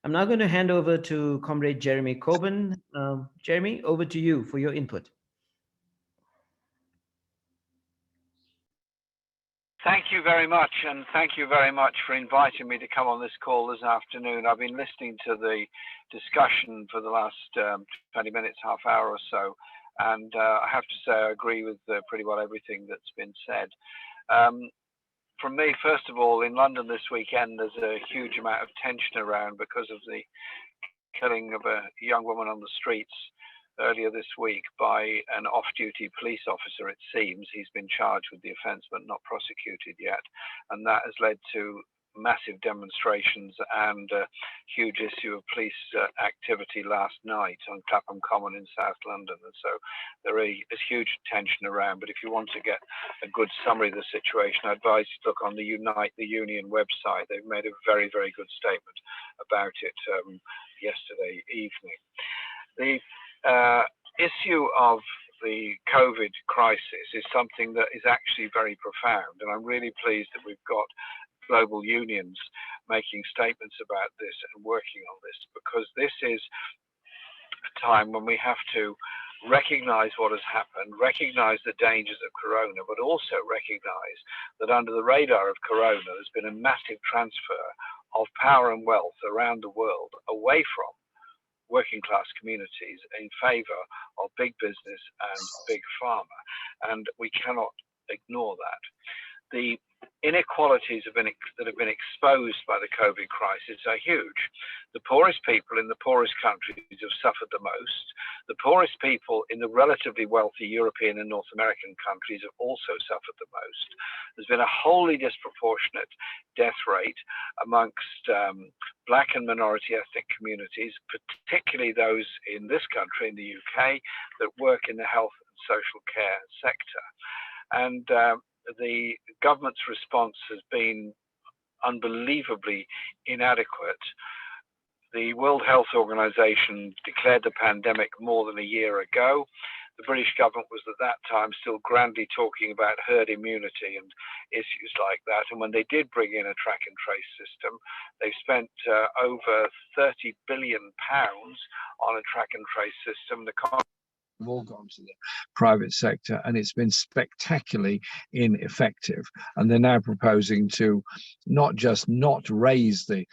I'm now going to hand over to Comrade Jeremy Corbyn. Jeremy, over to you for your input. Thank you very much, and thank you very much for inviting me to come on this call this afternoon. I've been listening to the discussion for the last 20 minutes, half hour or so, and I have to say I agree with pretty well everything that's been said. From me, first of all, in London this weekend, there's a huge amount of tension around because of the killing of a young woman on the streets earlier this week by an off-duty police officer, it seems. He's been charged with the offence but not prosecuted yet. And that has led to massive demonstrations and a huge issue of police activity last night on Clapham Common in South London. And so there is huge tension around. But if you want to get a good summary of the situation, I advise you to look on the Unite the Union website. They've made a very, very good statement about it yesterday evening. The issue of the COVID crisis is something that is actually very profound, and I'm really pleased that we've got global unions making statements about this and working on this, because this is a time when we have to recognize what has happened, recognize the dangers of corona, but also recognize that under the radar of corona there's been a massive transfer of power and wealth around the world away from working class communities in favor of big business and big pharma, and we cannot ignore that. The inequalities that have been exposed by the COVID crisis are huge. The poorest people in the poorest countries have suffered the most. The poorest people in the relatively wealthy European and North American countries have also suffered the most. There's been a wholly disproportionate death rate amongst black and minority ethnic communities, particularly those in this country, in the UK, that work in the health and social care sector. And the government's response has been unbelievably inadequate. The World Health Organization declared the pandemic more than a year ago. The British government was at that time still grandly talking about herd immunity and issues like that. And when they did bring in a track and trace system, they spent over £30 billion on a track and trace system. The have all gone to the private sector, and it's been spectacularly ineffective. And they're now proposing to not just not raise the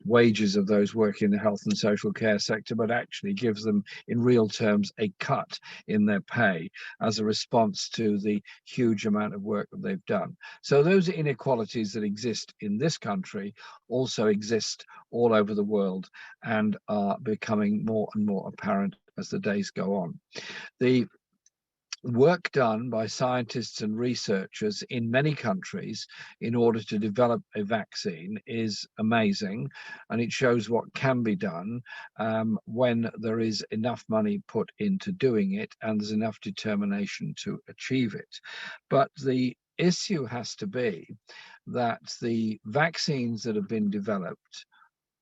wages of those working in the health and social care sector, but actually give them in real terms a cut in their pay as a response to the huge amount of work that they've done. So those inequalities that exist in this country also exist all over the world and are becoming more and more apparent as the days go on. The work done by scientists and researchers in many countries in order to develop a vaccine is amazing, and it shows what can be done when there is enough money put into doing it and there's enough determination to achieve it. But the issue has to be that the vaccines that have been developed,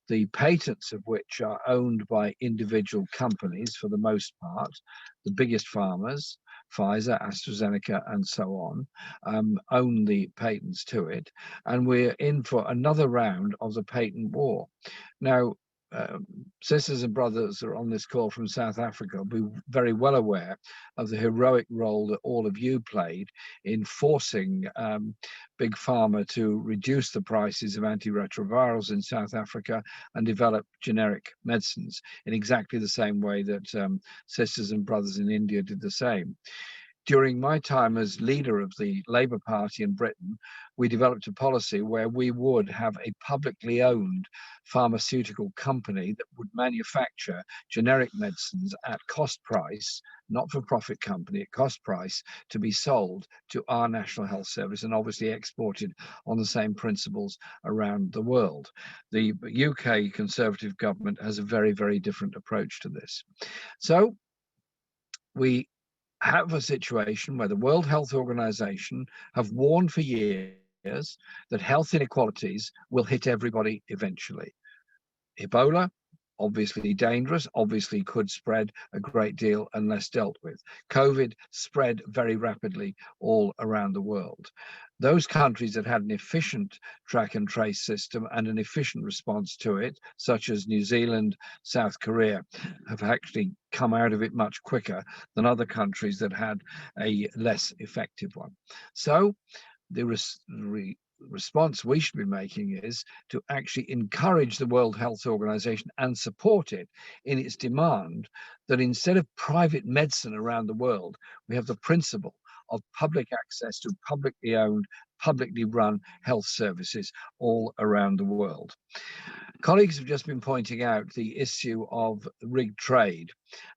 the patents of which are owned by individual companies for the most part, the biggest farmers, Pfizer, AstraZeneca, and so on, own the patents to it. And we're in for another round of the patent war. Now, sisters and brothers that are on this call from South Africa will be very well aware of the heroic role that all of you played in forcing Big Pharma to reduce the prices of antiretrovirals in South Africa and develop generic medicines in exactly the same way that sisters and brothers in India did the same. During my time as leader of the Labour Party in Britain, we developed a policy where we would have a publicly owned pharmaceutical company that would manufacture generic medicines at cost price, not for profit company, at cost price, to be sold to our National Health Service and obviously exported on the same principles around the world. The UK Conservative government has a very, very different approach to this. So we have a situation where the World Health Organization have warned for years that health inequalities will hit everybody eventually. Ebola, obviously dangerous, obviously could spread a great deal unless dealt with. COVID spread very rapidly all around the world. Those countries that had an efficient track and trace system and an efficient response to it, such as New Zealand, South Korea, have actually come out of it much quicker than other countries that had a less effective one. So the response we should be making is to actually encourage the World Health Organization and support it in its demand that instead of private medicine around the world, we have the principle of public access to publicly owned, publicly run health services all around the world. Colleagues have just been pointing out the issue of rigged trade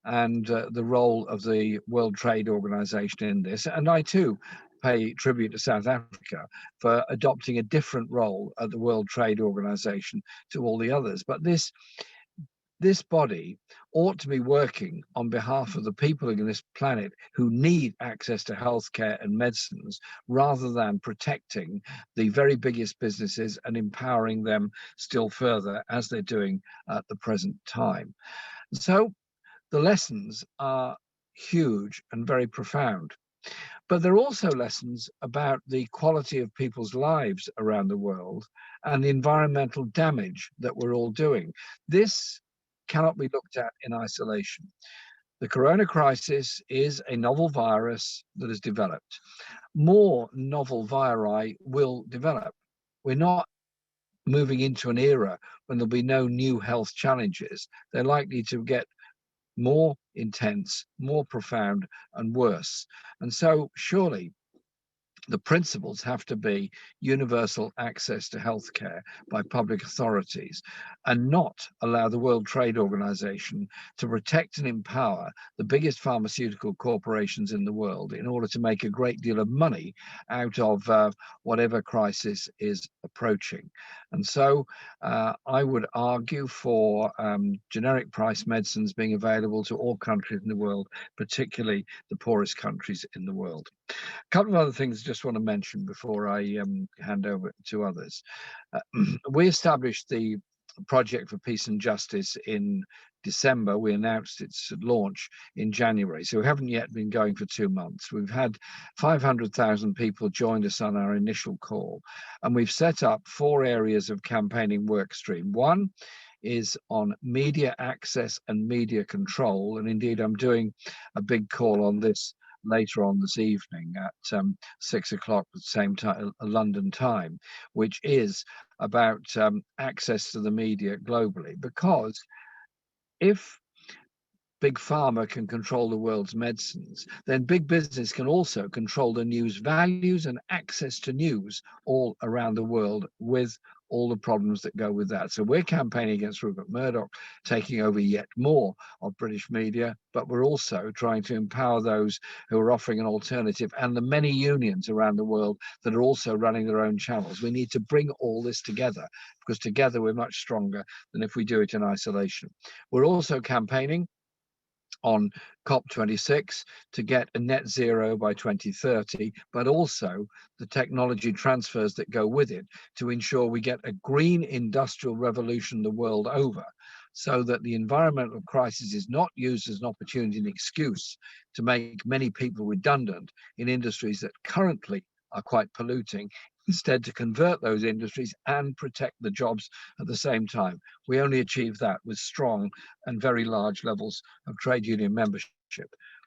and the role of the World Trade Organization in this. And I too pay tribute to South Africa for adopting a different role at the World Trade Organization to all the others. But this body ought to be working on behalf of the people on this planet who need access to healthcare and medicines, rather than protecting the very biggest businesses and empowering them still further, as they're doing at the present time. So the lessons are huge and very profound. But there are also lessons about the quality of people's lives around the world and the environmental damage that we're all doing. This cannot be looked at in isolation. The corona crisis is a novel virus that has developed. More novel viri will develop. We're not moving into an era when there'll be no new health challenges. They're likely to get more intense, more profound, and worse. And so surely the principles have to be universal access to healthcare by public authorities, and not allow the World Trade Organization to protect and empower the biggest pharmaceutical corporations in the world in order to make a great deal of money out of whatever crisis is approaching. And so I would argue for generic price medicines being available to all countries in the world, particularly the poorest countries in the world. A couple of other things I just want to mention before I hand over to others. We established the Project for Peace and Justice in December. We announced its launch in January, so we haven't yet been going for 2 months. We've had 500,000 people join us on our initial call, and we've set up 4 areas of campaigning work stream. One is on media access and media control, and indeed I'm doing a big call on this later on this evening at 6 o'clock at the same time, London time, which is about access to the media globally. Because if Big Pharma can control the world's medicines, then big business can also control the news values and access to news all around the world, with all the problems that go with that. So we're campaigning against Rupert Murdoch taking over yet more of British media, but we're also trying to empower those who are offering an alternative, and the many unions around the world that are also running their own channels. We need to bring all this together, because together we're much stronger than if we do it in isolation. We're also campaigning on COP26 to get a net zero by 2030, but also the technology transfers that go with it to ensure we get a green industrial revolution the world over, so that the environmental crisis is not used as an opportunity and excuse to make many people redundant in industries that currently are quite polluting, instead to convert those industries and protect the jobs at the same time. We only achieve that with strong and very large levels of trade union membership.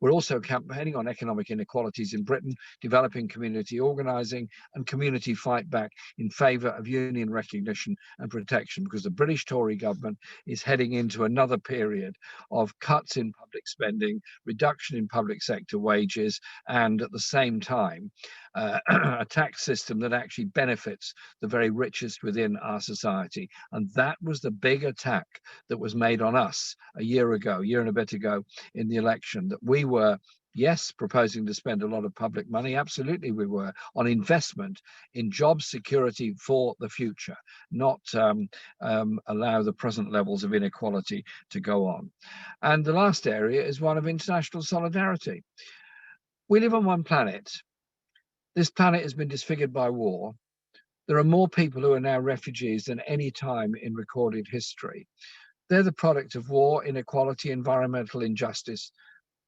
We're also campaigning on economic inequalities in Britain, developing community organising and community fight back in favour of union recognition and protection, because the British Tory government is heading into another period of cuts in public spending, reduction in public sector wages, and at the same time a tax system that actually benefits the very richest within our society. And that was the big attack that was made on us a year and a bit ago in the election, that we were, yes, proposing to spend a lot of public money, absolutely we were, on investment in job security for the future, not allow the present levels of inequality to go on. And the last area is one of international solidarity. We live on one planet. This planet has been disfigured by war. There are more people who are now refugees than any time in recorded history. They're the product of war, inequality, environmental injustice,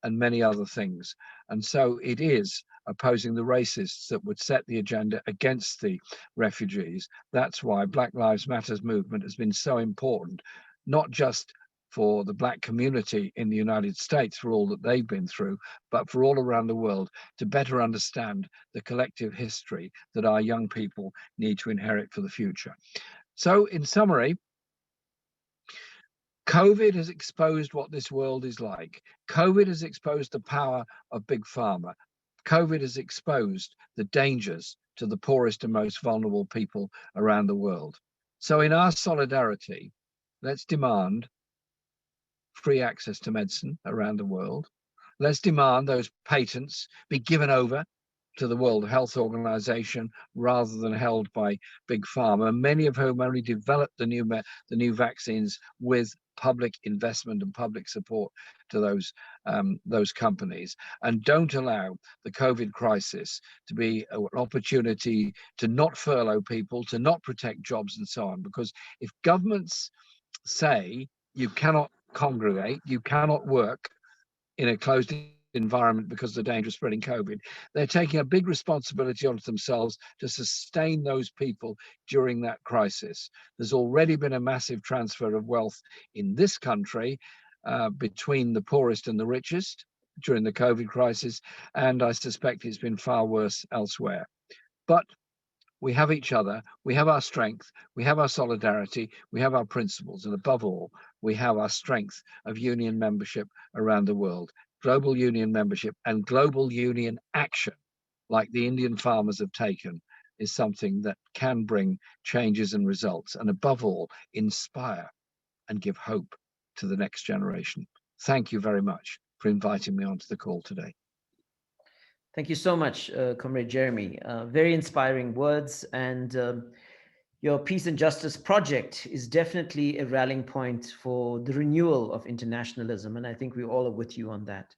and many other things. And so it is opposing the racists that would set the agenda against the refugees. That's why Black Lives Matters movement has been so important, not just for the Black community in the United States, for all that they've been through, but for all around the world, to better understand the collective history that our young people need to inherit for the future. So in summary, COVID has exposed what this world is like. COVID has exposed the power of big pharma. COVID has exposed the dangers to the poorest and most vulnerable people around the world. So in our solidarity, let's demand free access to medicine around the world. Let's demand those patents be given over to the World Health Organization rather than held by big pharma, many of whom only developed the new vaccines with public investment and public support to those companies. And don't allow the COVID crisis to be an opportunity to not furlough people, to not protect jobs and so on. Because if governments say you cannot congregate, you cannot work in a closed environment because of the danger of spreading COVID, they're taking a big responsibility onto themselves to sustain those people during that crisis. There's already been a massive transfer of wealth in this country between the poorest and the richest during the COVID crisis, and I suspect it's been far worse elsewhere. But we have each other, we have our strength, we have our solidarity, we have our principles, and above all, we have our strength of union membership around the world. Global union membership and global union action, like the Indian farmers have taken, is something that can bring changes and results, and above all, inspire and give hope to the next generation. Thank you very much for inviting me onto the call today. Thank you so much, Comrade Jeremy. Very inspiring words, and your Peace and Justice project is definitely a rallying point for the renewal of internationalism, and I think we all are with you on that.